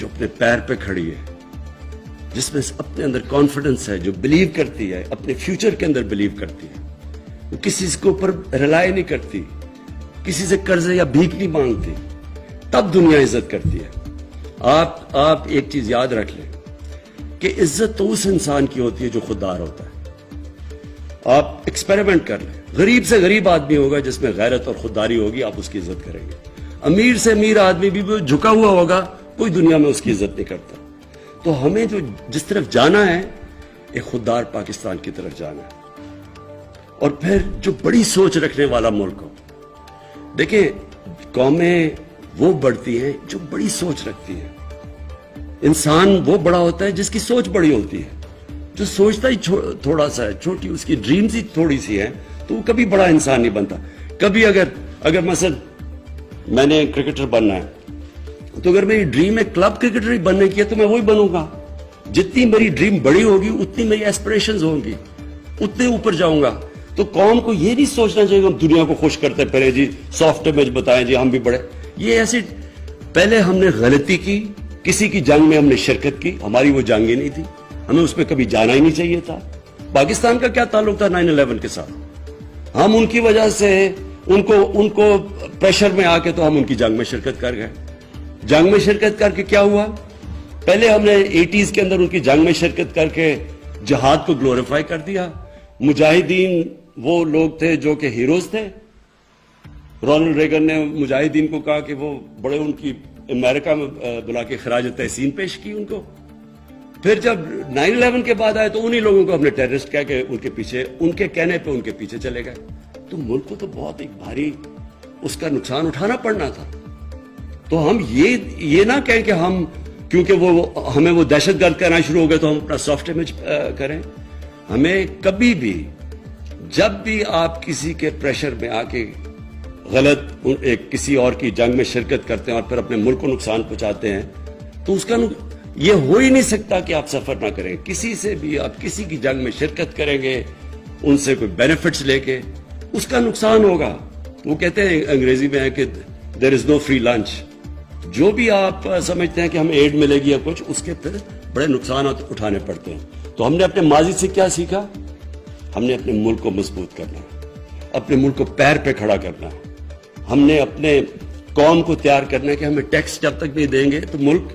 جو اپنے پیر پہ کھڑی ہے, جس میں اپنے اندر کانفیڈنس ہے, جو بلیو کرتی ہے, اپنے فیوچر کے اندر بلیو کرتی ہے, وہ کسی کے اوپر ریلائی نہیں کرتی, کسی سے قرض یا بھیک نہیں مانگتی, تب دنیا عزت کرتی ہے. آپ ایک چیز یاد رکھ لیں کہ عزت تو اس انسان کی ہوتی ہے جو خوددار ہوتا ہے. آپ ایکسپیریمنٹ کر لیں, غریب سے غریب آدمی ہوگا جس میں غیرت اور خودداری ہوگی, آپ اس کی عزت کریں گے. امیر سے امیر آدمی بھی جھکا ہوا ہوگا, کوئی دنیا میں اس کی عزت نہیں کرتا. تو ہمیں جو جس طرف جانا ہے, ایک خوددار پاکستان کی طرف جانا ہے, اور پھر جو بڑی سوچ رکھنے والا ملک ہو. دیکھیں, قومیں وہ بڑھتی ہیں جو بڑی سوچ رکھتی ہیں. انسان وہ بڑا ہوتا ہے جس کی سوچ بڑی ہوتی ہے. جو سوچتا ہی تھوڑا سا ہے, چھوٹی اس کی ڈریمز ہی تھوڑی سی ہیں, تو وہ کبھی بڑا انسان نہیں بنتا. کبھی اگر مثلا میں نے کرکٹر بننا ہے, تو اگر میری ڈریم ہے کلب کرکٹر ہی بننے کی ہے, تو میں وہی بنوں گا. جتنی میری ڈریم بڑی ہوگی اتنی میری ایسپریشنز ہوں گی, اتنے اوپر جاؤں گا. تو قوم کو یہ نہیں سوچنا چاہیے کہ ہم دنیا کو خوش کرتے پھریں, جی سافٹ امیج بتائیں, جی ہم بھی بڑے. یہ ایسی پہلے ہم نے غلطی کی, کسی کی جنگ میں ہم نے شرکت کی, ہماری وہ جنگ ہی نہیں تھی, ہمیں اس پہ کبھی جانا ہی نہیں چاہیے تھا. پاکستان کا کیا تعلق تھا 9/11 کے ساتھ؟ ہم ان کی وجہ سے ان کو پریشر میں آ کے تو ہم ان کی جنگ میں شرکت کر گئے. جنگ میں شرکت کر کے کیا ہوا؟ پہلے ہم نے 80s کے اندر ان کی جنگ میں شرکت کر کے جہاد کو گلوریفائی کر دیا. مجاہدین وہ لوگ تھے جو کہ ہیروز تھے. رونلڈ ریگن نے مجاہدین کو کہا کہ وہ بڑے, ان کی امریکہ میں بلا کے خراج تحسین پیش کی ان کو. پھر جب 9/11 کے بعد آئے تو انہی لوگوں کو ہم نے ٹیررسٹ کہہ کے ان کے کہنے پہ ان کے پیچھے چلے گئے. تو ملک کو تو بہت ایک بھاری اس کا نقصان اٹھانا پڑنا تھا. تو ہم یہ نہ کہیں کہ ہم کیونکہ ہمیں وہ دہشت گرد کہنا شروع ہو گئے تو ہم اپنا سافٹ امیج کریں. ہمیں کبھی بھی جب بھی آپ کسی کے پریشر میں آ کے غلط کسی اور کی جنگ میں شرکت کرتے ہیں اور پھر اپنے ملک کو نقصان پہنچاتے ہیں, تو اس کا یہ ہو ہی نہیں سکتا کہ آپ سفر نہ کریں. کسی سے بھی آپ کسی کی جنگ میں شرکت کریں گے, ان سے کوئی بینیفٹس لے کے, اس کا نقصان ہوگا. وہ کہتے ہیں انگریزی میں ہے کہ دیر از نو فری لنچ. جو بھی آپ سمجھتے ہیں کہ ہمیں ایڈ ملے گی یا کچھ, اس کے پھر بڑے نقصانات اٹھانے پڑتے ہیں. تو ہم نے اپنے ماضی سے کیا سیکھا؟ ہم نے اپنے ملک کو مضبوط کرنا ہے, اپنے ملک کو پیر پہ کھڑا کرنا ہے. ہم نے اپنے قوم کو تیار کرنا ہے کہ ہمیں ٹیکس جب تک نہیں دیں گے تو ملک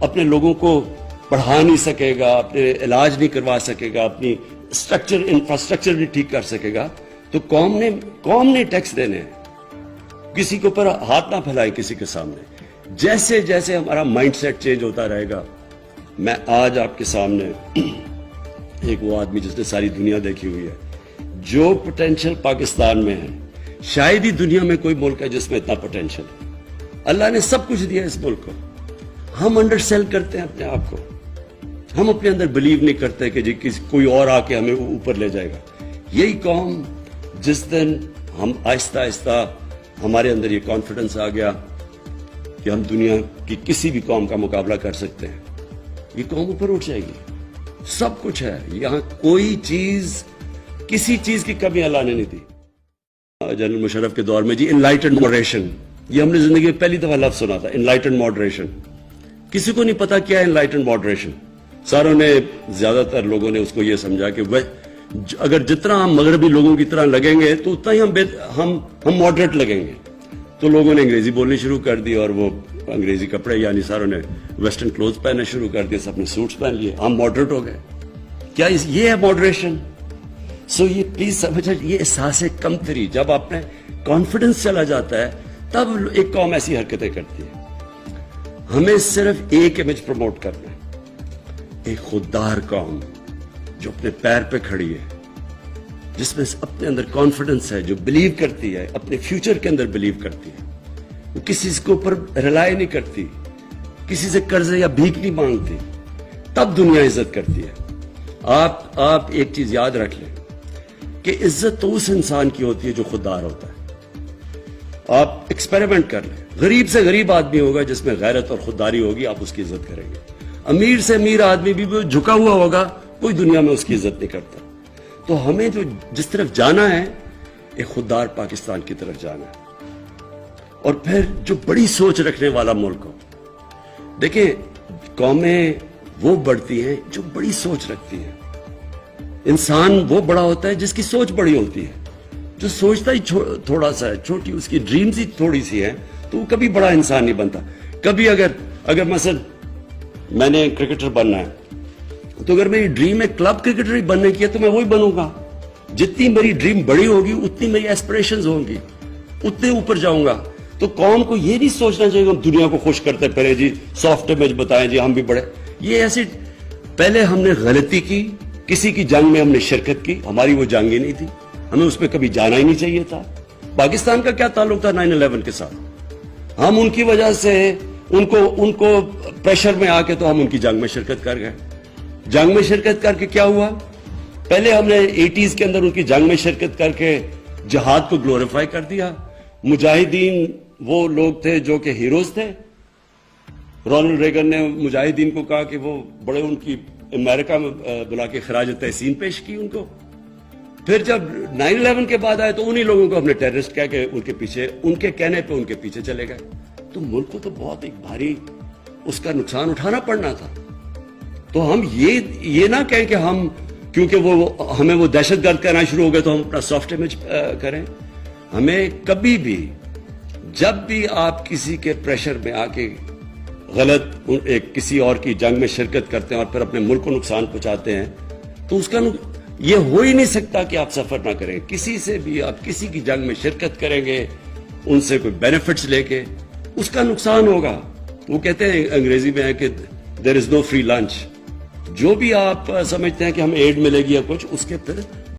اپنے لوگوں کو پڑھا نہیں سکے گا, اپنے علاج نہیں کروا سکے گا, اپنی انفراسٹرکچر نہیں ٹھیک کر سکے گا. تو قوم نے ٹیکس دینے ہیں. کسی کے اوپر ہاتھ نہ پھیلائے کسی کے سامنے. جیسے جیسے ہمارا مائنڈ سیٹ چینج ہوتا رہے گا. میں آج آپ کے سامنے ایک وہ آدمی جس نے ساری دنیا دیکھی ہوئی ہے, جو پوٹینشل پاکستان میں ہے, شاید ہی دنیا میں کوئی ملک ہے جس میں اتنا پوٹینشل ہے. اللہ نے سب کچھ دیا اس ملک کو. ہم انڈر سیل کرتے ہیں اپنے آپ کو. ہم اپنے اندر بلیو نہیں کرتے کہ جی کوئی اور آ کے ہمیں اوپر لے جائے گا. یہی قوم جس دن ہم آہستہ آہستہ ہمارے اندر یہ کانفیڈنس آ گیا کہ ہم دنیا کی کسی بھی قوم کا مقابلہ کر سکتے ہیں, یہ قوم اوپر اٹھ جائے گی. سب کچھ ہے یہاں, کوئی چیز کسی چیز کی کمی اللہ نے نہیں دی. جنرل مشرف کے دور میں جی انلائٹنڈ ماڈریشن, یہ ہم نے زندگی میں پہلی دفعہ لفظ سنا تھا, انلائٹنڈ ماڈریشن. کسی کو نہیں پتا کیا ہے انلائٹنڈ ماڈریشن. ساروں نے, زیادہ تر لوگوں نے اس کو یہ سمجھا کہ اگر جتنا ہم مغربی لوگوں کی طرح لگیں گے تو اتنا ہی ہم ماڈریٹ لگیں گے. تو لوگوں نے انگریزی بولنی شروع کر دی, اور وہ انگریزی کپڑے یعنی ساروں نے ویسٹرن کلوتھ پہننا شروع کر دیے, سب نے سوٹس پہن لیے, ہم ماڈریٹ ہو گئے. کیا یہ ہے ماڈریشن؟ سو یہ پلیز سمجھیں, یہ احساس کمتری جب آپ نے کانفیڈنس چلا جاتا ہے تب ایک قوم ایسی حرکتیں کرتی ہے. ہمیں صرف ایک امیج پروموٹ کرنا ہے, ایک خوددار قوم جو اپنے پیر پہ کھڑی ہے, جس میں اپنے اندر کانفیڈنس ہے, جو بلیو کرتی ہے, اپنے فیوچر کے اندر بلیو کرتی ہے. وہ کسی کے اوپر ریلائی نہیں کرتی, کسی سے قرض یا بھیک نہیں مانگتی, تب دنیا عزت کرتی ہے. آپ ایک چیز یاد رکھ لیں کہ عزت تو اس انسان کی ہوتی ہے جو خوددار ہوتا ہے. آپ ایکسپیریمنٹ کر لیں, غریب سے غریب آدمی ہوگا جس میں غیرت اور خودداری ہوگی, آپ اس کی عزت کریں گے. امیر سے امیر آدمی بھی جھکا ہوا ہوگا, کوئی دنیا میں اس کی عزت نہیں کرتا. تو ہمیں جس طرف جانا ہے, ایک خوددار پاکستان کی طرف جانا ہے, اور پھر جو بڑی سوچ رکھنے والا ملک ہو. دیکھیں, قومیں وہ بڑھتی ہیں جو بڑی سوچ رکھتی ہیں. انسان وہ بڑا ہوتا ہے جس کی سوچ بڑی ہوتی ہے. جو سوچتا ہی تھوڑا سا ہے, چھوٹی اس کی ڈریمز ہی تھوڑی سی ہیں, تو وہ کبھی بڑا انسان نہیں بنتا. کبھی اگر مثلا میں نے کرکٹر بننا ہے, تو اگر میری ڈریم ہے کلب کرکٹر ہی بننے کی ہے تو میں وہی بنوں گا. جتنی میری ڈریم بڑی ہوگی اتنی میری ایسپریشنز ہوں گی, اتنے اوپر جاؤں گا. تو قوم کو یہ نہیں سوچنا چاہیے کہ ہم دنیا کو خوش کرتے پھریں جی, سافٹ امیج بتائیں جی ہم بھی بڑے. یہ ایسی پہلے ہم نے غلطی کی, کسی کی جنگ میں ہم نے شرکت کی, ہماری وہ جنگ ہی نہیں تھی, ہمیں اس پہ کبھی جانا ہی نہیں چاہیے تھا. پاکستان کا کیا تعلق تھا 9/11 کے ساتھ؟ ہم ان کی وجہ سے ان کو پریشر میں آ کے تو ہم ان کی جنگ میں شرکت کر گئے. جنگ میں شرکت کر کے کیا ہوا؟ پہلے ہم نے 80s کے اندر ان کی جنگ میں شرکت کر کے جہاد کو گلوریفائی کر دیا. مجاہدین وہ لوگ تھے جو کہ ہیروز تھے. رونلڈ ریگن نے مجاہدین کو کہا کہ وہ بڑے, ان کی امریکہ میں بلا کے خراج تحسین پیش کی ان کو. پھر جب 9/11 کے بعد آئے تو انہی لوگوں کو ہم نے ٹیررسٹ کہہ کے ان کے پیچھے, ان کے کہنے پہ ان کے پیچھے چلے گئے. تو ملک کو تو بہت ایک بھاری اس کا نقصان اٹھانا پڑنا تھا. تو ہم یہ نہ کہیں کہ ہم کیونکہ ہمیں وہ دہشت گرد کہنا شروع ہو گئے تو ہم اپنا سافٹ امیج کریں. ہمیں کبھی بھی جب بھی آپ کسی کے پریشر میں آ کے غلط کسی اور کی جنگ میں شرکت کرتے ہیں اور پھر اپنے ملک کو نقصان پہنچاتے ہیں, تو اس کا یہ ہو ہی نہیں سکتا کہ آپ سفر نہ کریں. کسی سے بھی آپ کسی کی جنگ میں شرکت کریں گے, ان سے کوئی بینیفٹس لے کے, اس کا نقصان ہوگا. وہ کہتے ہیں انگریزی میں ہے کہ there is no free lunch. جو بھی آپ سمجھتے ہیں کہ ہمیں ایڈ ملے گی یا کچھ, اس کے پھر